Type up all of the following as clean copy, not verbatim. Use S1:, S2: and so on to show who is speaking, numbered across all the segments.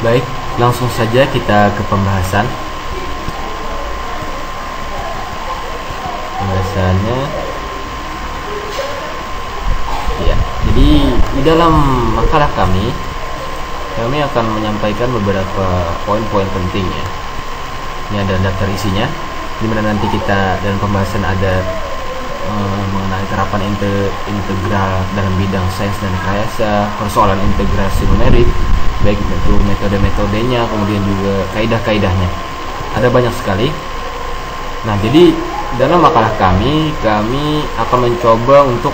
S1: Baik, langsung saja kita ke pembahasannya. Ya, jadi di dalam makalah kami akan menyampaikan beberapa poin-poin penting ya. Ini ada daftar isinya, di mana nanti kita dalam pembahasan ada mengenai terapan integral dalam bidang sains dan rekayasa, persoalan integrasi numerik, baik itu metode-metodenya, kemudian juga kaidah-kaidahnya. Ada banyak sekali. Nah, jadi dalam makalah kami akan mencoba untuk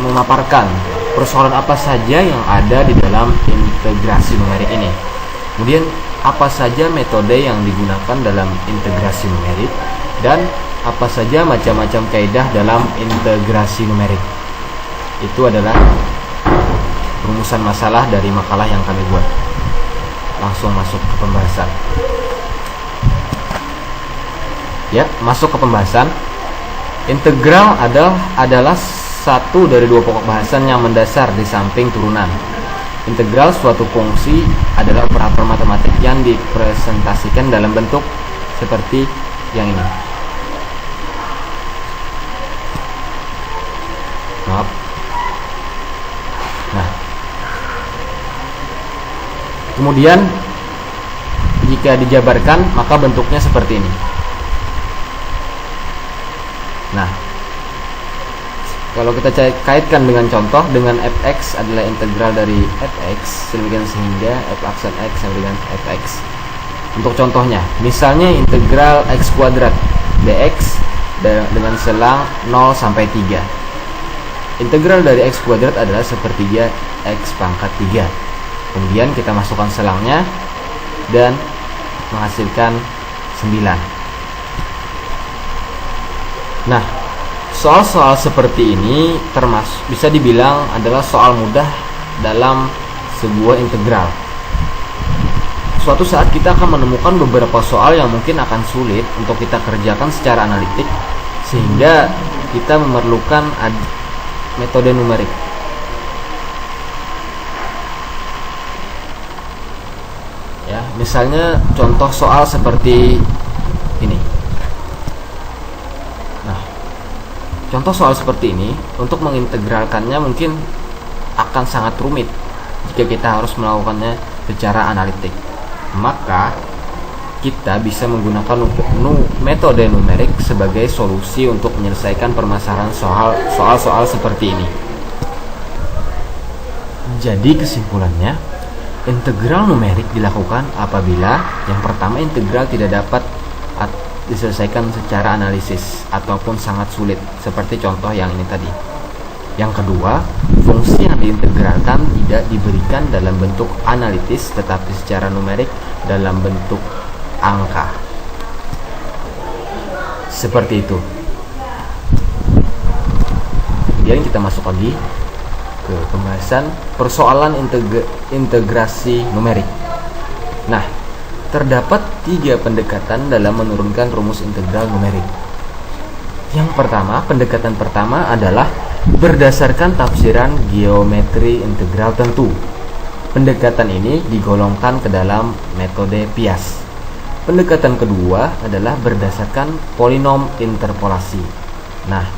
S1: memaparkan persoalan apa saja yang ada di dalam integrasi numerik ini. Kemudian apa saja metode yang digunakan dalam integrasi numerik, dan apa saja macam-macam kaidah dalam integrasi numerik. Itu adalah rumusan masalah dari makalah yang kami buat. Langsung masuk ke pembahasan. Ya, masuk ke pembahasan. Integral adalah satu dari dua pokok bahasan yang mendasar di samping turunan. Integral suatu fungsi adalah operator matematik yang dipresentasikan dalam bentuk seperti yang ini. Maaf. Nah, kemudian jika dijabarkan maka bentuknya seperti ini. Nah, kalau kita kaitkan dengan contoh, dengan fx adalah integral dari fx demikian sehingga f aksen x sama dengan fx. Untuk contohnya, misalnya integral x kuadrat dx dengan selang 0 sampai 3. Integral dari x kuadrat adalah sepertiga x pangkat 3. Kemudian kita masukkan selangnya dan menghasilkan 9. Nah, soal-soal seperti ini bisa dibilang adalah soal mudah dalam sebuah integral. Suatu saat kita akan menemukan beberapa soal yang mungkin akan sulit untuk kita kerjakan secara analitik, sehingga kita memerlukan metode numerik. Ya, misalnya contoh soal seperti ini. Nah, contoh soal seperti ini untuk mengintegralkannya mungkin akan sangat rumit jika kita harus melakukannya secara analitik. Maka kita bisa menggunakan metode numerik sebagai solusi untuk menyelesaikan permasalahan soal-soal seperti ini. Jadi kesimpulannya, integral numerik dilakukan apabila yang pertama, integral tidak dapat diselesaikan secara analisis ataupun sangat sulit seperti contoh yang ini tadi. Yang kedua, fungsi yang diintegralkan tidak diberikan dalam bentuk analitis tetapi secara numerik dalam bentuk angka. Seperti itu. Kemudian kita masuk lagi ke pembahasan persoalan integrasi numerik. Nah, terdapat 3 pendekatan dalam menurunkan rumus integral numerik. Yang pertama, pendekatan pertama adalah berdasarkan tafsiran geometri integral tentu. Pendekatan ini digolongkan ke dalam metode Piast. Pendekatan kedua adalah berdasarkan polinom interpolasi. Nah,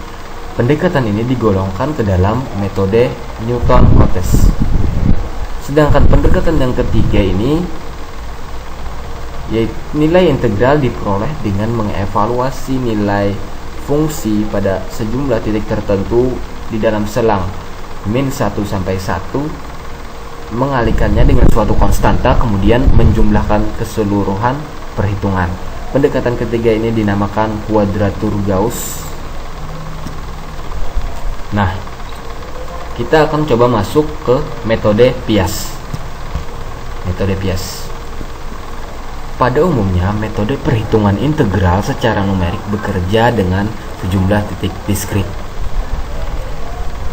S1: pendekatan ini digolongkan ke dalam metode Newton-Cotes. Sedangkan pendekatan yang ketiga ini, yaitu nilai integral diperoleh dengan mengevaluasi nilai fungsi pada sejumlah titik tertentu di dalam selang min 1 sampai 1, mengalihkannya dengan suatu konstanta, kemudian menjumlahkan keseluruhan perhitungan. Pendekatan ketiga ini dinamakan kuadratur Gauss. Nah, kita akan coba masuk ke metode Piast. Metode Piast. Pada umumnya, metode perhitungan integral secara numerik bekerja dengan sejumlah titik diskrit.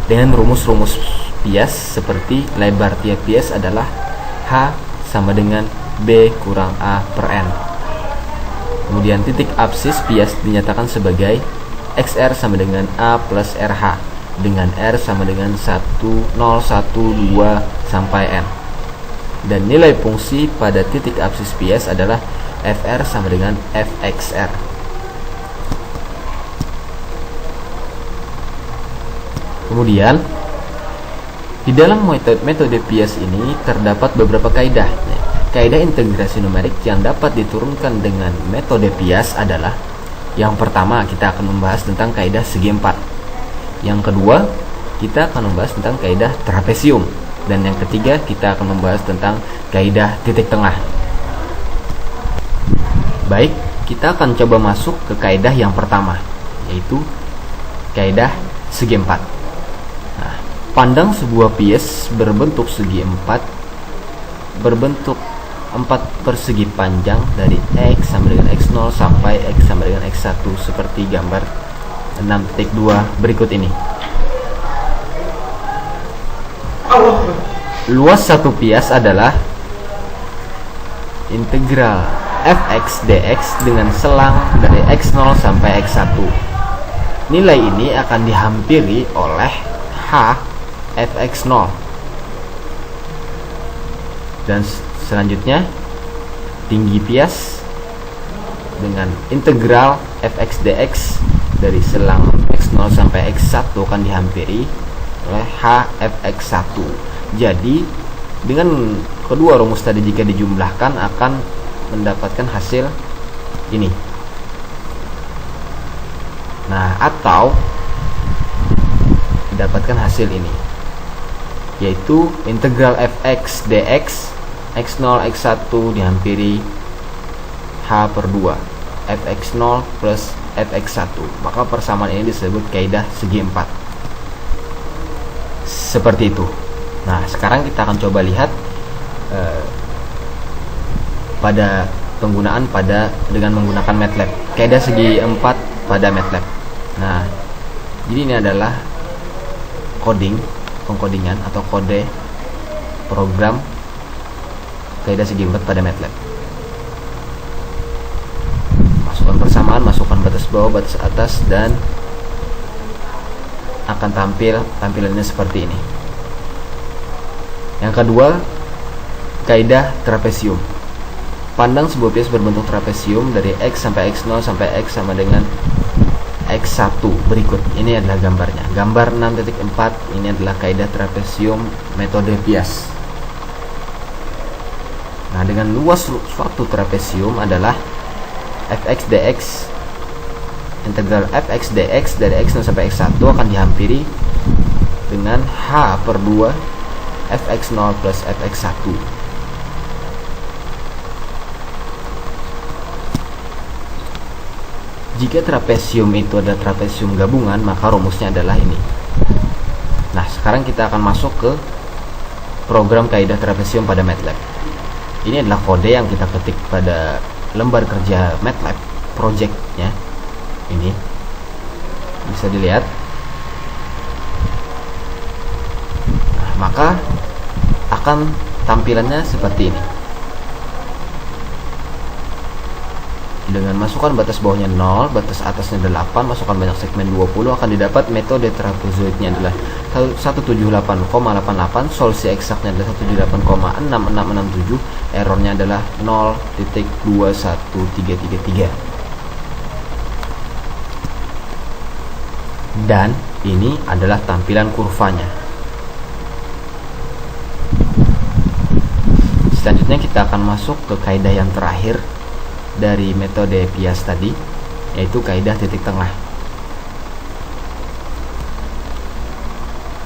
S1: Dengan rumus-rumus Piast seperti lebar tiap Piast adalah H sama dengan B kurang A per N. Kemudian titik absis Piast dinyatakan sebagai XR sama dengan A plus RH, dengan R sama dengan 1, 0, 1, 2 sampai N. dan nilai fungsi pada titik absis PS adalah fr sama dengan fxr. Kemudian di dalam metode PS ini terdapat beberapa kaidah. Kaidah integrasi numerik yang dapat diturunkan dengan metode PS adalah: yang pertama, kita akan membahas tentang kaidah segi empat. Yang kedua, kita akan membahas tentang kaidah trapesium. Dan yang ketiga, kita akan membahas tentang kaidah titik tengah. Baik, kita akan coba masuk ke kaidah yang pertama, yaitu kaidah segi empat. Nah, pandang sebuah PS berbentuk segi empat, berbentuk 4 persegi panjang dari X sama dengan X0 sampai X sama dengan X1 seperti gambar 6.2 berikut ini. Luas satu PS adalah integral fx dx dengan selang dari X0 sampai X1. Nilai ini akan dihampiri oleh H fx0. Dan selanjutnya, tinggi PS dengan integral fx dx dari selang X0 sampai X1 akan dihampiri oleh H fx1. Jadi dengan kedua rumus tadi jika dijumlahkan akan mendapatkan hasil ini. Nah, atau mendapatkan hasil ini, yaitu integral fx dx X0 X1 dihampiri H/2 fx0 plus fx1. Maka persamaan ini disebut kaidah segi empat. Seperti itu. Nah, sekarang kita akan coba lihat pada penggunaan dengan menggunakan MATLAB. Kaidah segi empat pada MATLAB. Nah, jadi ini adalah pengkodingan atau kode program kaidah segi empat pada MATLAB. Masukkan persamaan, masukkan batas bawah, batas atas, dan akan tampilannya seperti ini. Yang kedua, kaidah trapesium. Pandang sebuah PS berbentuk trapesium dari X sampai X0 sampai X sama dengan X1 berikut. Ini adalah gambarnya. Gambar 6.4 ini adalah kaidah trapesium metode PS. Nah, dengan luas suatu trapesium adalah fx dx, integral fx dx dari X0 sampai X1 akan dihampiri dengan H/2 fx0 plus fx1. Jika trapesium itu adalah trapesium gabungan, maka rumusnya adalah ini. Nah, sekarang kita akan masuk ke program kaidah trapesium pada MATLAB. Ini adalah kode yang kita ketik pada lembar kerja MATLAB projectnya. Ini bisa dilihat. Nah, maka akan tampilannya seperti ini. Dengan masukkan batas bawahnya 0, batas atasnya 8, masukkan banyak segmen 20, akan didapat metode trapezoidnya adalah 178,88, solusi eksaknya adalah 178,6667, errornya adalah 0.21333. Dan ini adalah tampilan kurvanya. Selanjutnya kita akan masuk ke kaidah yang terakhir dari metode PS tadi, yaitu kaidah titik tengah.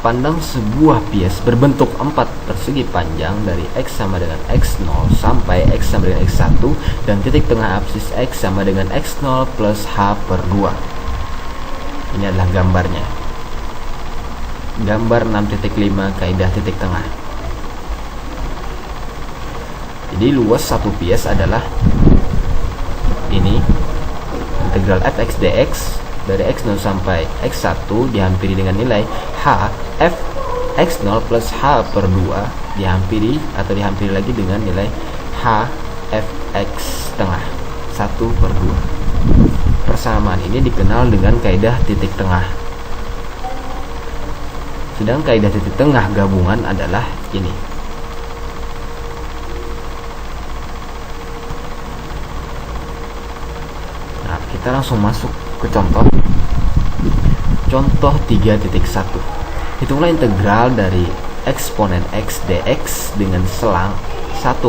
S1: Pandang sebuah PS berbentuk 4 persegi panjang dari X sama dengan X0 sampai X sama dengan X1 dan titik tengah absis X sama dengan X0 plus H/2. Ini adalah gambarnya. Gambar 6.5 kaidah titik tengah. Jadi luas satu PS adalah ini, integral fx dx dari X0 sampai X1 dihampiri dengan nilai H f X0 plus H/2 dihampiri lagi dengan nilai H fx tengah 1/2. Persamaan ini dikenal dengan kaidah titik tengah. Sedang kaidah titik tengah gabungan adalah ini. kita langsung masuk ke contoh. Contoh 3.1. Hitunglah integral dari eksponen x dx dengan selang 1,8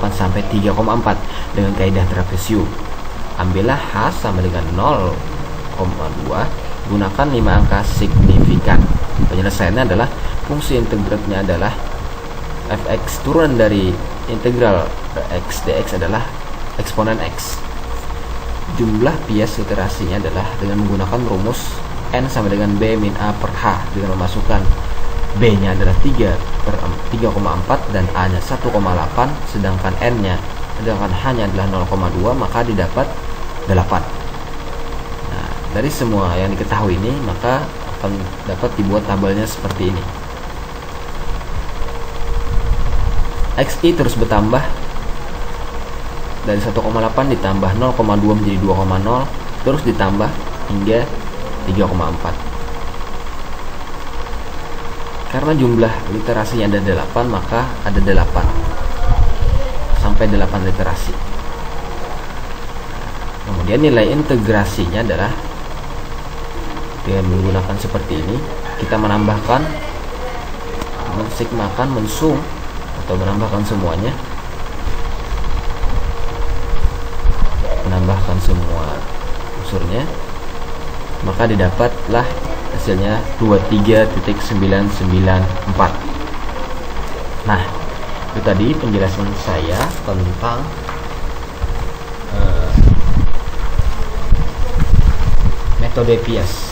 S1: sampai 3,4 dengan kaidah trapesium. Ambillah h sama dengan 0,2, gunakan 5 angka signifikan. Penyelesaiannya adalah fungsi integratnya adalah fx, turunan dari integral x dx adalah eksponen x. Jumlah bias iterasinya adalah dengan menggunakan rumus n sama dengan b min a per h dengan memasukkan b nya adalah 3,4 dan a nya 1,8, sedangkan h nya adalah 0,2, maka didapat 8. Nah, dari semua yang diketahui ini, maka akan dapat dibuat tabelnya seperti ini. xi terus bertambah dari 1,8 ditambah 0,2 menjadi 2,0, terus ditambah hingga 3,4. Karena jumlah literasinya ada 8, maka ada 8 sampai 8 literasi. Kemudian nilai integrasinya adalah dengan menggunakan seperti ini. Kita menambahkan, mensigmakan, mensum atau menambahkan semuanya, menambahkan semua unsurnya, maka didapatlah hasilnya 23.994. Nah, itu tadi penjelasan saya tentang metode Pias,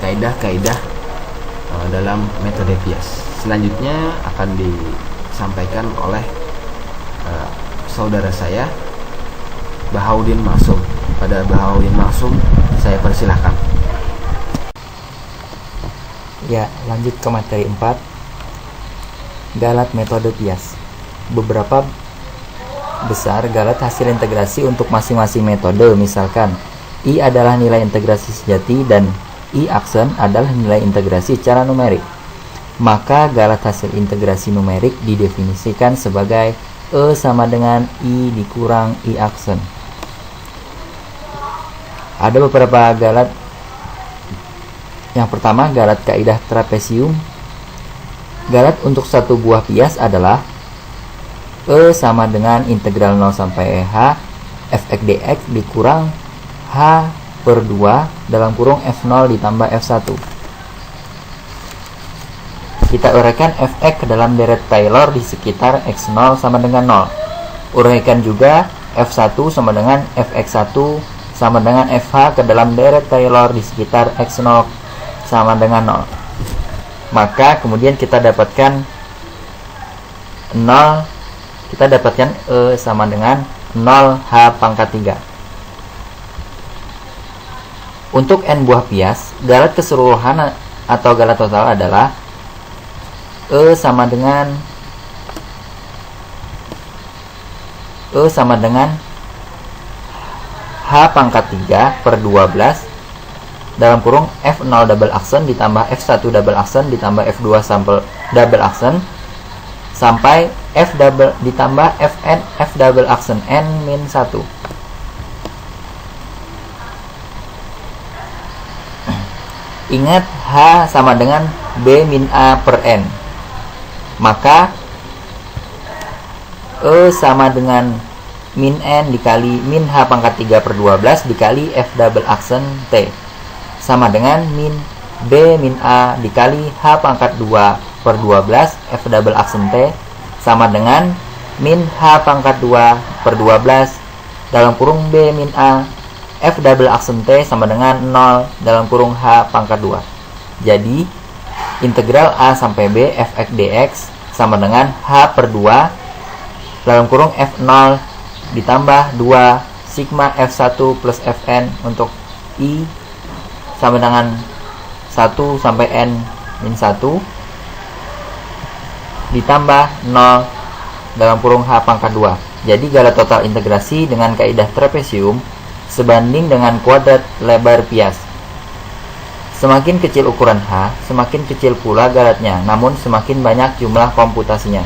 S1: kaidah-kaidah dalam metode Pias. Selanjutnya akan disampaikan oleh saudara saya Bahaudin Maksum. Pada Bahaudin Maksum saya persilahkan.
S2: Ya, lanjut ke materi 4. Galat metode Pias. Beberapa besar galat hasil integrasi untuk masing-masing metode. Misalkan, I adalah nilai integrasi sejati dan I aksen adalah nilai integrasi secara numerik. Maka galat hasil integrasi numerik didefinisikan sebagai E sama dengan I dikurang I aksen. Ada beberapa galat. Yang pertama, galat kaidah trapesium. Galat untuk satu buah pias adalah E sama dengan integral 0 sampai h fx dx dikurang h per 2 dalam kurung f0 ditambah f1. Kita uraikan fx ke dalam deret Taylor di sekitar x0 sama dengan 0. Uraikan juga f1 sama dengan fx1 sama dengan fh ke dalam deret Taylor di sekitar x0 sama dengan 0. Maka kemudian kita dapatkan 0, kita dapatkan E sama dengan 0h pangkat 3. Untuk n buah pias, galat keseluruhan atau galat total adalah E sama dengan h pangkat 3 per 12 dalam kurung f0 double aksen ditambah f1 double aksen ditambah f2 sampel double aksen sampai f double ditambah fn f double aksen n min 1. Ingat h sama dengan b min a per n, maka E sama dengan min n dikali min h pangkat 3 per 12 dikali f double aksen t sama dengan min b min a dikali h pangkat 2 per 12 f double aksen t sama dengan min h pangkat 2 per 12 dalam kurung b min a f double aksen t sama dengan 0 dalam kurung h pangkat 2. Jadi integral a sampai b fx dx sama dengan h per 2 dalam kurung f0 ditambah 2 sigma f1 plus fn untuk i sama dengan 1 sampai n min 1 ditambah 0 dalam kurung h pangkat 2. Jadi galat total integrasi dengan kaidah trapesium sebanding dengan kuadrat lebar pias. Semakin kecil ukuran h, semakin kecil pula galatnya, namun semakin banyak jumlah komputasinya.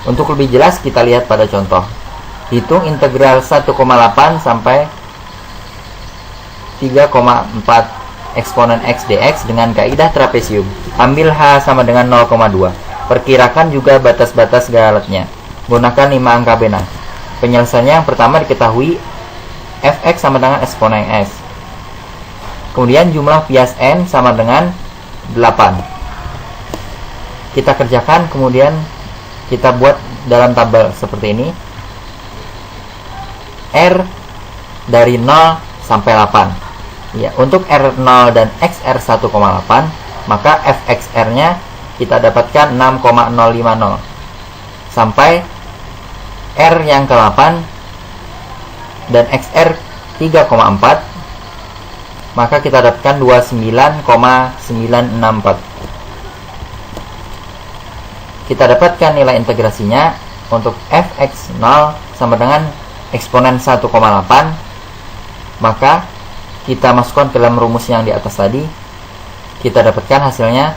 S2: Untuk lebih jelas kita lihat pada contoh. Hitung integral 1,8 sampai 3,4 eksponen x dx dengan kaidah trapesium. Ambil H sama dengan 0,2. Perkirakan juga batas-batas galatnya. Gunakan 5 angka Benang. Penyelesaiannya yang pertama diketahui fx sama dengan eksponen s. Kemudian jumlah bias n sama dengan 8. Kita kerjakan, kemudian kita buat dalam tabel seperti ini. R dari 0 sampai 8. Ya, untuk R0 dan XR 1,8, maka FXR-nya kita dapatkan 6,050 sampai R yang ke-8 dan XR 3,4, maka kita dapatkan 29,964. Kita dapatkan nilai integrasinya untuk Fx0 sama dengan eksponen 1,8, maka kita masukkan ke dalam rumus yang di atas tadi, kita dapatkan hasilnya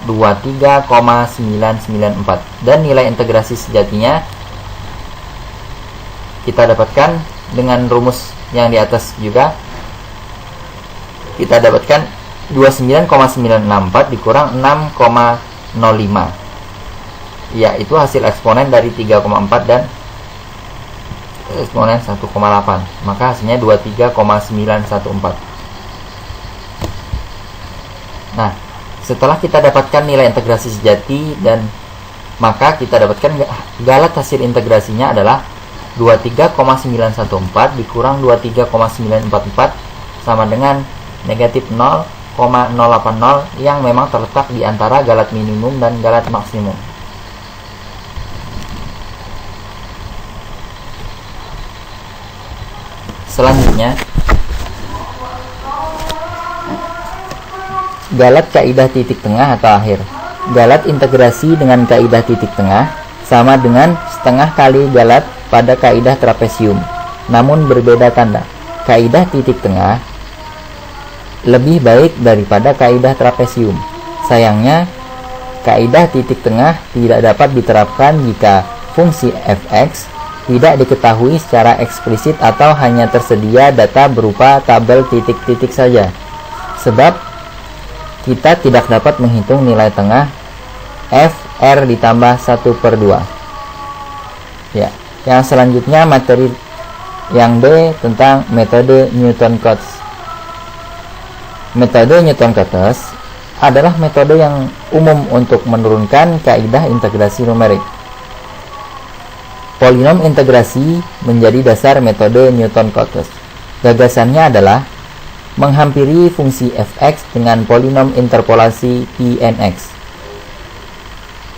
S2: 23,994, dan nilai integrasi sejatinya kita dapatkan dengan rumus yang di atas juga. Kita dapatkan 29,964 dikurang 6,05, yaitu hasil eksponen dari 3,4 dan eksponen 1,8, maka hasilnya 23,914. Nah, setelah kita dapatkan nilai integrasi sejati, dan maka kita dapatkan galat hasil integrasinya adalah 23,914 dikurang 23,944 sama dengan negatif 0,080, yang memang terletak di antara galat minimum dan galat maksimum. Selanjutnya, galat kaidah titik tengah atau akhir. Galat integrasi dengan kaidah titik tengah sama dengan setengah kali galat pada kaidah trapesium, namun berbeda tanda. Kaidah titik tengah lebih baik daripada kaidah trapesium. Sayangnya, kaidah titik tengah tidak dapat diterapkan jika fungsi fx tidak diketahui secara eksplisit atau hanya tersedia data berupa tabel titik-titik saja. Sebab kita tidak dapat menghitung nilai tengah fr ditambah 1/2. Ya, yang selanjutnya materi yang B tentang metode Newton-Cotes. Metode Newton-Cotes adalah metode yang umum untuk menurunkan kaidah integrasi numerik. Polinom integrasi menjadi dasar metode Newton-Cotes. Gagasannya adalah menghampiri fungsi fx dengan polinom interpolasi Pnx.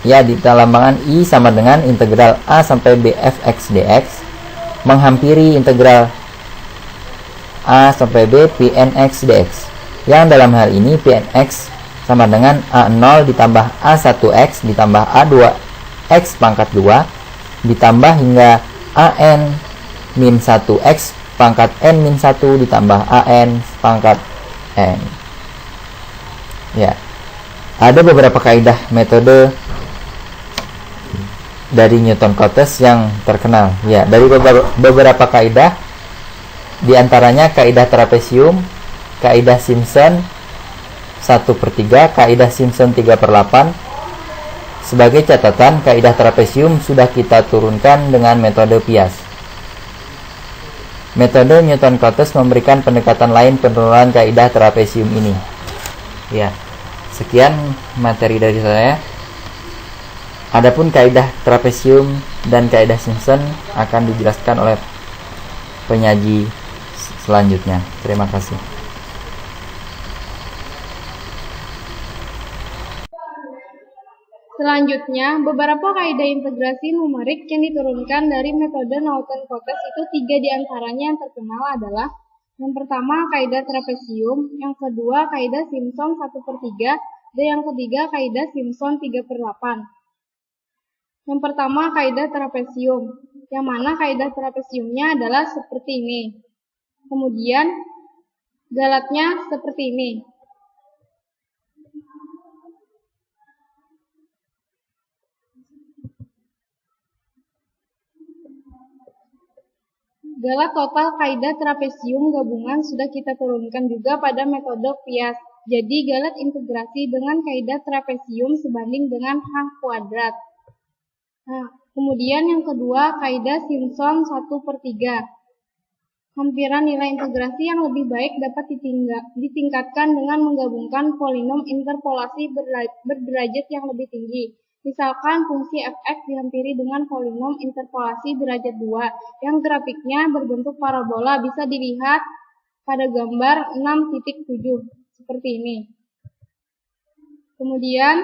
S2: Ya, di lambangan I sama dengan integral A sampai B fx dx, menghampiri integral A sampai B Pnx dx, yang dalam hal ini Pnx sama dengan A0 ditambah A1x ditambah A2x pangkat 2 ditambah hingga an min 1x pangkat n min 1 ditambah an pangkat n. Ya, ada beberapa kaidah metode dari Newton-Cotes yang terkenal. Ya, dari beberapa kaidah, diantaranya kaidah trapesium, kaidah Simpson 1/3, kaidah Simpson 3/8. Sebagai catatan, kaidah trapesium sudah kita turunkan dengan metode Piast. Metode Newton-Cotes memberikan pendekatan lain penurunan kaidah trapesium ini. Ya, sekian materi dari saya. Adapun kaidah trapesium dan kaidah Simpson akan dijelaskan oleh penyaji selanjutnya. Terima kasih.
S3: Selanjutnya, beberapa kaidah integrasi numerik yang diturunkan dari metode Newton-Cotes itu 3 diantaranya yang terkenal adalah: yang pertama, kaidah trapesium; yang kedua, kaidah Simpson 1/3; dan yang ketiga, kaidah Simpson 3/8. Yang pertama, kaidah trapesium, yang mana kaidah trapesiumnya adalah seperti ini. Kemudian, galatnya seperti ini. galat total kaidah trapesium gabungan sudah kita turunkan juga pada metode Fias. Jadi galat integrasi dengan kaidah trapesium sebanding dengan H kuadrat. Nah, kemudian yang kedua, kaidah Simpson 1/3. Hampiran nilai integrasi yang lebih baik dapat ditingkatkan dengan menggabungkan polinom interpolasi berderajat yang lebih tinggi. Misalkan fungsi f(x) dihampiri dengan polinom interpolasi derajat 2 yang grafiknya berbentuk parabola, bisa dilihat pada gambar 6.7 seperti ini. Kemudian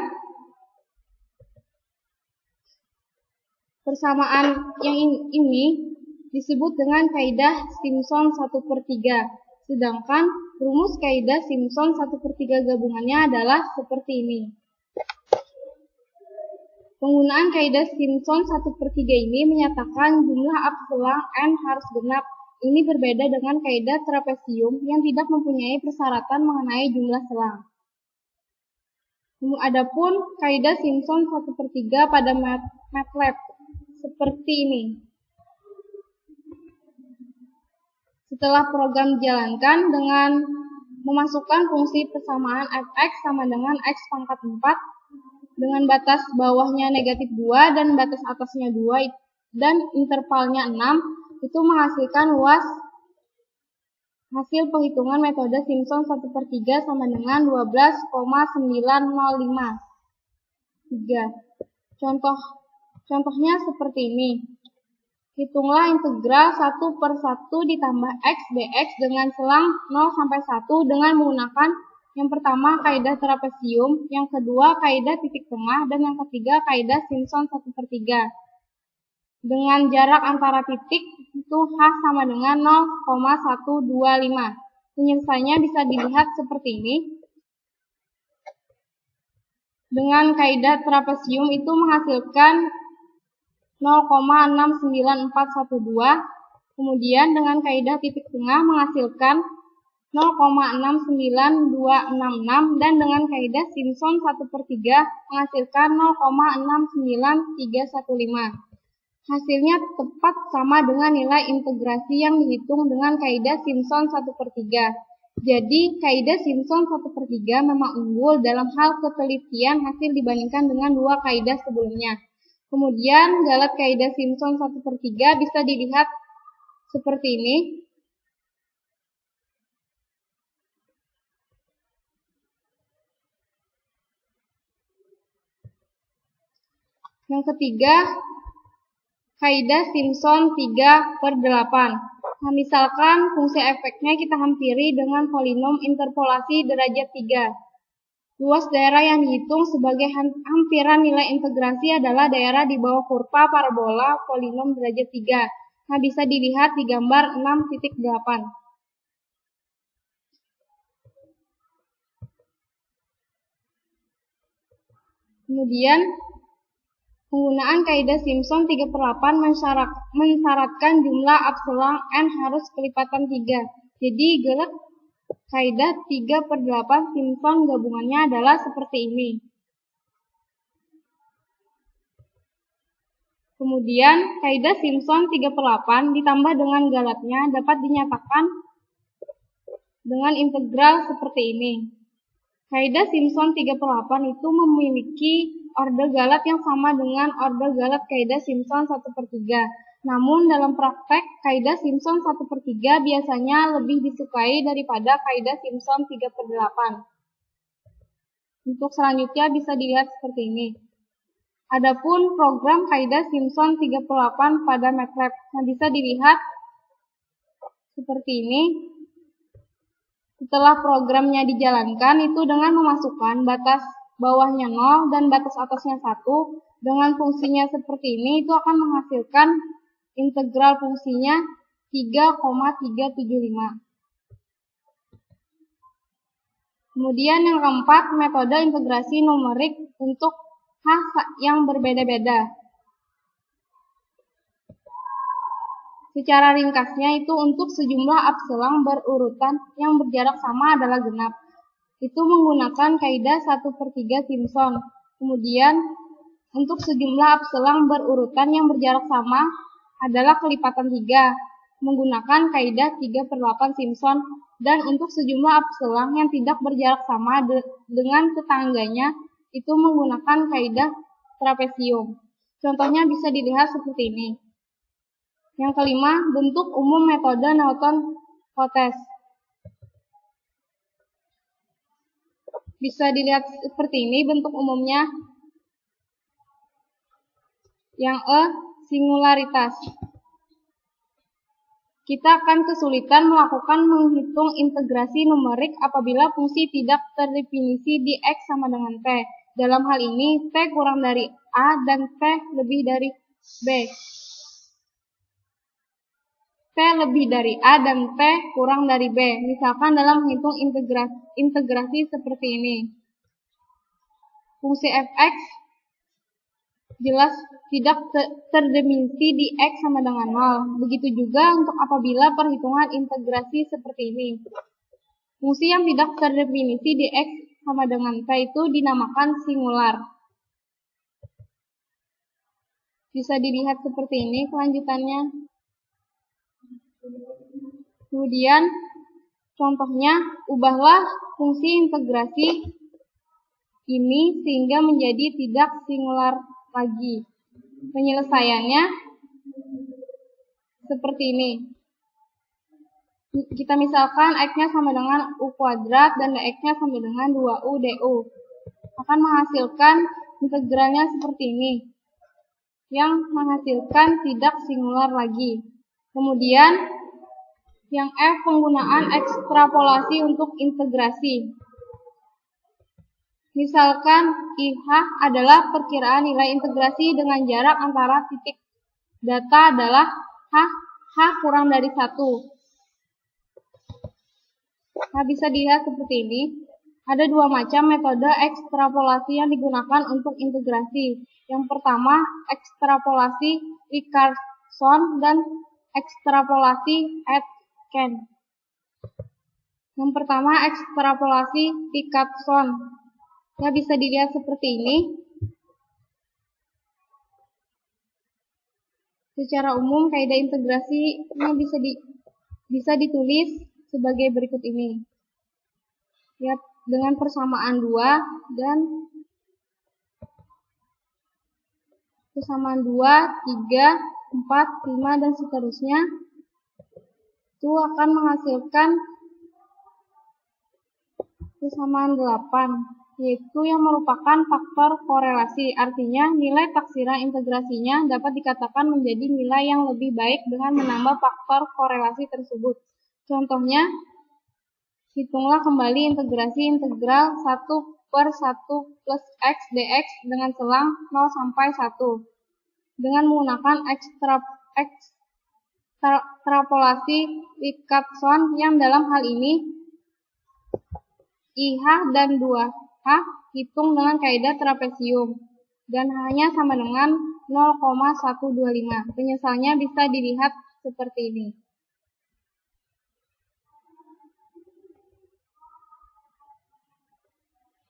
S3: persamaan yang ini disebut dengan kaidah Simpson 1/3. Sedangkan rumus kaidah Simpson 1/3 gabungannya adalah seperti ini. Penggunaan kaidah Simpson 1/3 ini menyatakan jumlah abselang n harus genap. Ini berbeda dengan kaidah trapesium yang tidak mempunyai persyaratan mengenai jumlah selang. Adapun kaidah Simpson 1/3 pada MATLAB seperti ini. Setelah program dijalankan dengan memasukkan fungsi persamaan f(x) sama dengan x pangkat 4 dengan batas bawahnya negatif 2 dan batas atasnya 2 dan intervalnya 6, itu menghasilkan luas hasil penghitungan metode Simpson 1/3 sama dengan 12,905. Contohnya seperti ini. Hitunglah integral 1/1 ditambah x dx dengan selang 0 sampai 1 dengan menggunakan yang pertama kaidah trapesium, yang kedua kaidah titik tengah, dan yang ketiga kaidah Simpson 1/3. Dengan jarak antara titik itu h sama dengan 0,125. Penyelesaiannya bisa dilihat seperti ini. Dengan kaidah trapesium itu menghasilkan 0,69412, kemudian dengan kaidah titik tengah menghasilkan 0,69266 dan dengan kaidah Simpson 1/3 menghasilkan 0,69315. Hasilnya tepat sama dengan nilai integrasi yang dihitung dengan kaidah Simpson 1/3. Jadi kaidah Simpson 1/3 memang unggul dalam hal ketelitian hasil dibandingkan dengan dua kaidah sebelumnya. Kemudian galat kaidah Simpson 1/3 bisa dilihat seperti ini. Yang ketiga, kaidah Simpson 3/8. Nah, misalkan fungsi f(x)-nya kita hampiri dengan polinom interpolasi derajat 3. Luas daerah yang dihitung sebagai hampiran nilai integrasi adalah daerah di bawah kurva parabola polinom derajat 3. Nah, bisa dilihat di gambar 6.8. Kemudian, penggunaan kaidah Simpson 3/8 mensyaratkan jumlah abselang n harus kelipatan 3. Jadi, galat kaidah 3/8 Simpson gabungannya adalah seperti ini. Kemudian, kaidah Simpson 3/8 ditambah dengan galatnya dapat dinyatakan dengan integral seperti ini. Kaidah Simpson 3/8 itu memiliki orde galat yang sama dengan orde galat kaidah Simpson 1/3. Namun dalam praktek, kaidah Simpson 1/3 biasanya lebih disukai daripada kaidah Simpson 3/8. Untuk selanjutnya bisa dilihat seperti ini. Adapun program kaidah Simpson 3/8 pada MATLAB yang bisa dilihat seperti ini. Setelah programnya dijalankan itu dengan memasukkan batas bawahnya 0 dan batas atasnya 1 dengan fungsinya seperti ini, itu akan menghasilkan integral fungsinya 3,375. Kemudian yang keempat, metode integrasi numerik untuk h yang berbeda-beda. Secara ringkasnya itu untuk sejumlah abselang berurutan yang berjarak sama adalah genap. Itu menggunakan kaidah 1/3 Simpson. Kemudian untuk sejumlah abselang berurutan yang berjarak sama adalah kelipatan 3. menggunakan kaidah 3/8 Simpson, dan untuk sejumlah epsilon yang tidak berjarak sama dengan tetangganya itu menggunakan kaidah trapesium. Contohnya bisa dilihat seperti ini. Yang kelima, bentuk umum metode Norton-Cotes. Bisa dilihat seperti ini bentuk umumnya. Yang singularitas. Kita akan kesulitan melakukan menghitung integrasi numerik apabila fungsi tidak terdefinisi di X sama dengan T. Dalam hal ini, T kurang dari A dan T lebih dari B. T lebih dari A dan T kurang dari B. Misalkan dalam menghitung integrasi seperti ini. Fungsi fx jelas tidak terdefinisi di X sama dengan 0. Begitu juga untuk apabila perhitungan integrasi seperti ini. Fungsi yang tidak terdefinisi di X sama dengan T itu dinamakan singular. Bisa dilihat seperti ini kelanjutannya. Kemudian, contohnya, ubahlah fungsi integrasi ini sehingga menjadi tidak singular lagi. Penyelesaiannya seperti ini. Kita misalkan X-nya sama dengan U kuadrat dan dx-nya sama dengan 2U du. Akan menghasilkan integralnya seperti ini. Yang menghasilkan tidak singular lagi. Kemudian, yang F penggunaan ekstrapolasi untuk integrasi. Misalkan IH adalah perkiraan nilai integrasi dengan jarak antara titik data adalah H kurang dari 1. Nah, bisa dilihat seperti ini. Ada dua macam metode ekstrapolasi yang digunakan untuk integrasi. Yang pertama, ekstrapolasi Richardson dan ekstrapolasi Aitken. Yang pertama, ekstrapolasi Richardson. Ya, bisa dilihat seperti ini. Secara umum, kaidah integrasi ini bisa ditulis sebagai berikut ini. Ya, dengan persamaan 2 dan persamaan 2, 3, 4, 5 dan seterusnya itu akan menghasilkan persamaan 8. Yaitu yang merupakan faktor korelasi. Artinya, nilai taksiran integrasinya dapat dikatakan menjadi nilai yang lebih baik dengan menambah faktor korelasi tersebut. Contohnya, hitunglah kembali integrasi integral 1/1 plus X dx dengan selang 0 sampai 1. Dengan menggunakan ekstrapolasi Richardson yang dalam hal ini IH dan 2H hitung dengan kaidah trapesium dan hanya sama dengan 0,125. Penyesalnya bisa dilihat seperti ini.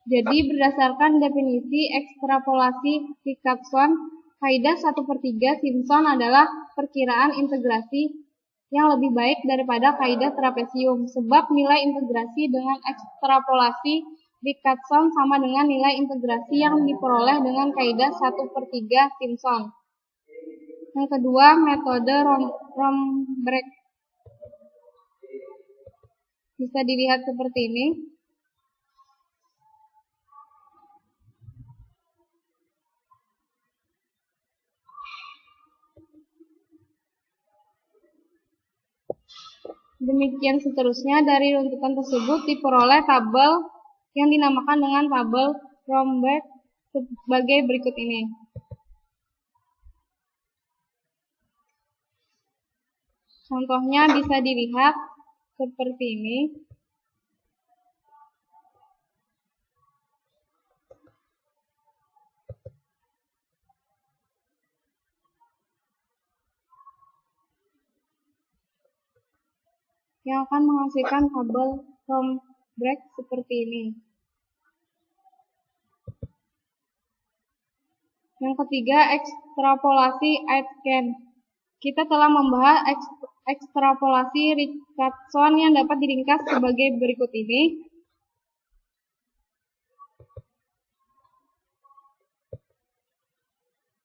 S3: Jadi berdasarkan definisi ekstrapolasi Richardson, kaidah 1/3 Simpson adalah perkiraan integrasi yang lebih baik daripada kaidah trapesium, sebab nilai integrasi dengan ekstrapolasi Richardson sama dengan nilai integrasi yang diperoleh dengan kaidah 1/3 Simpson. Yang kedua, metode Romberg. Bisa dilihat seperti ini. Demikian seterusnya, dari runtutan tersebut diperoleh tabel yang dinamakan dengan tabel Romberg sebagai berikut ini. Contohnya bisa dilihat seperti ini. Yang akan menghasilkan tabel Romberg seperti ini. Yang ketiga, ekstrapolasi Aitken. Kita telah membahas ekstrapolasi Richardson yang dapat diringkas sebagai berikut ini.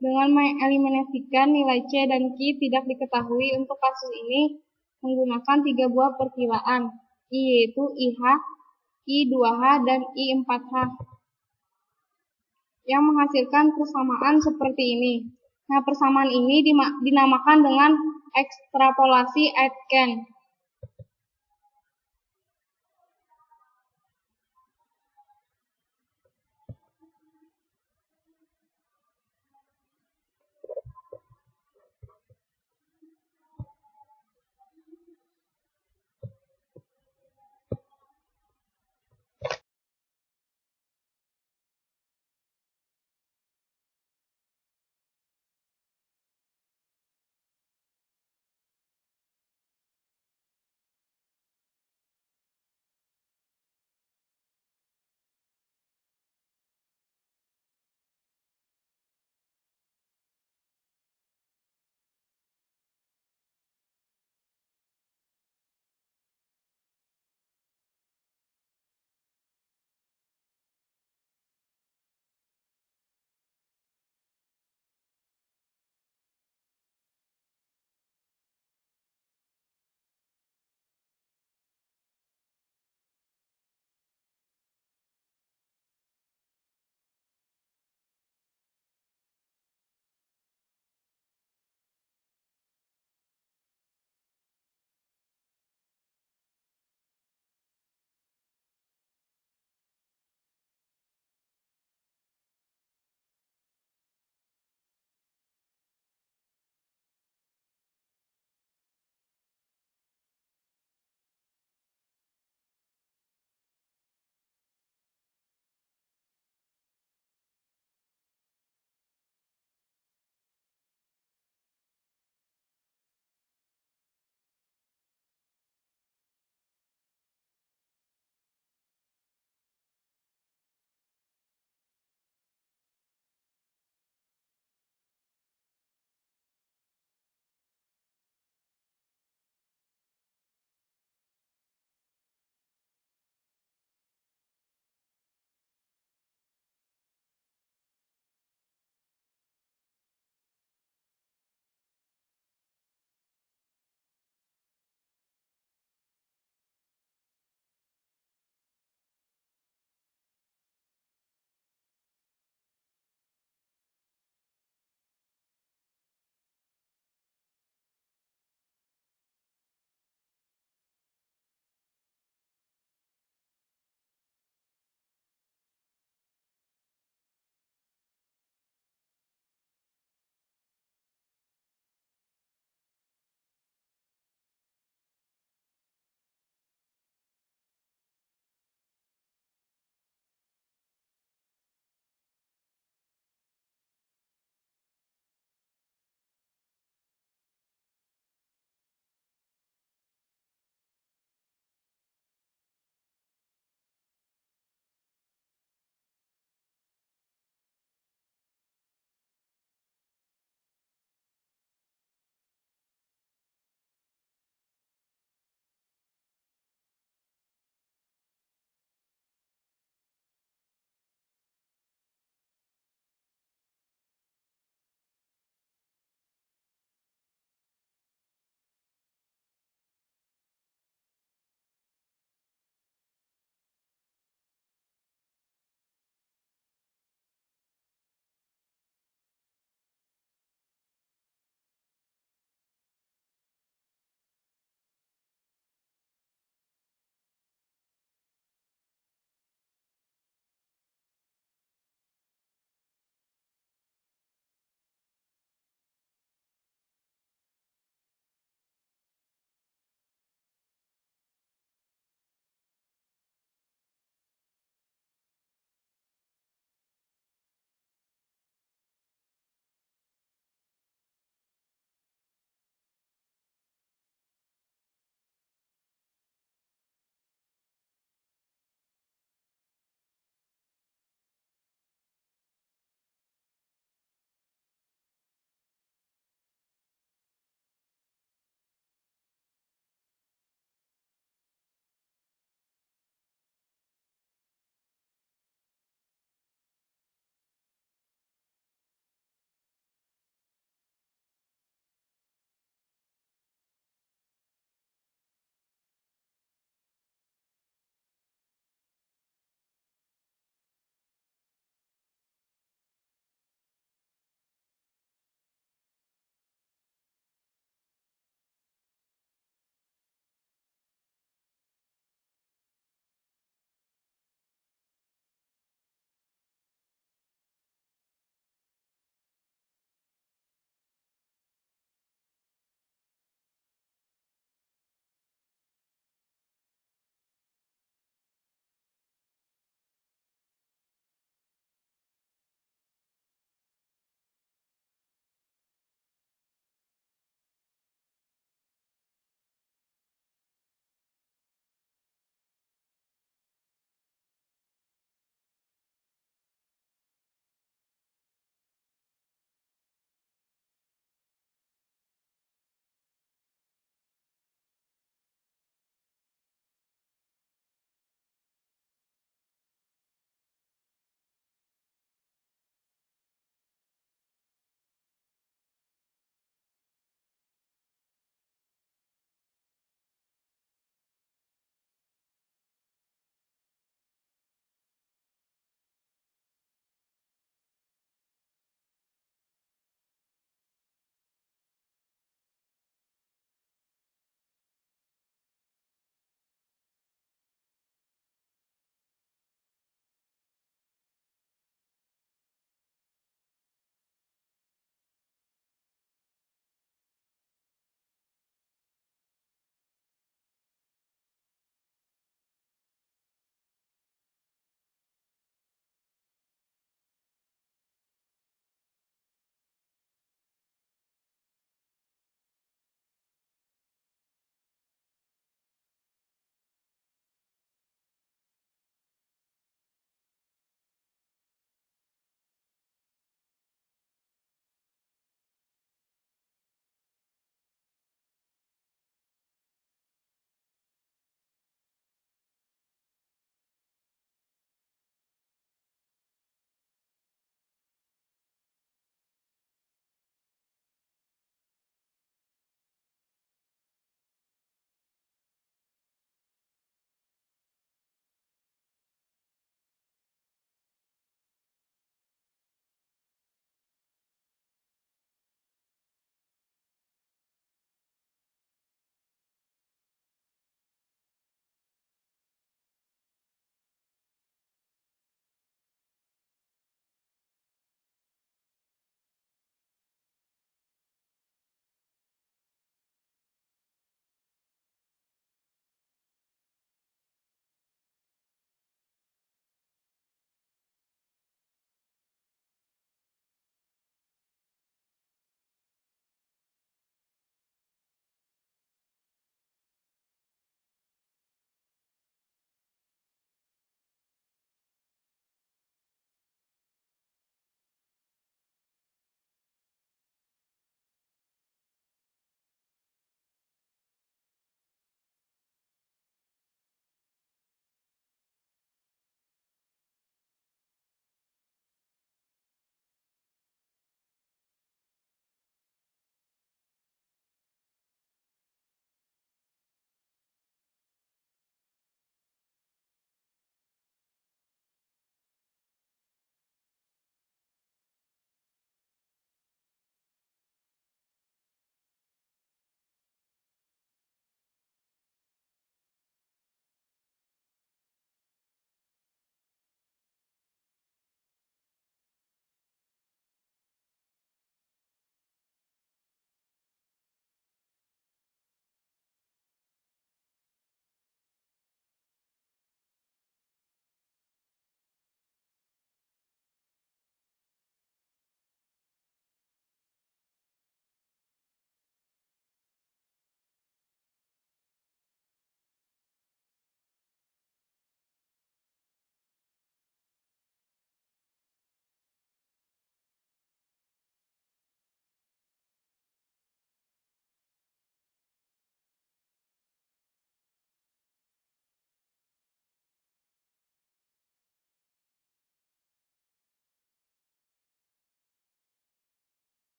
S3: Dengan mengeliminasikan nilai C dan Q tidak diketahui untuk kasus ini menggunakan 3 buah perkiraan, I yaitu IH, I2H, dan I4H, yang menghasilkan persamaan seperti ini. Nah, persamaan ini dinamakan dengan ekstrapolasi Aitken.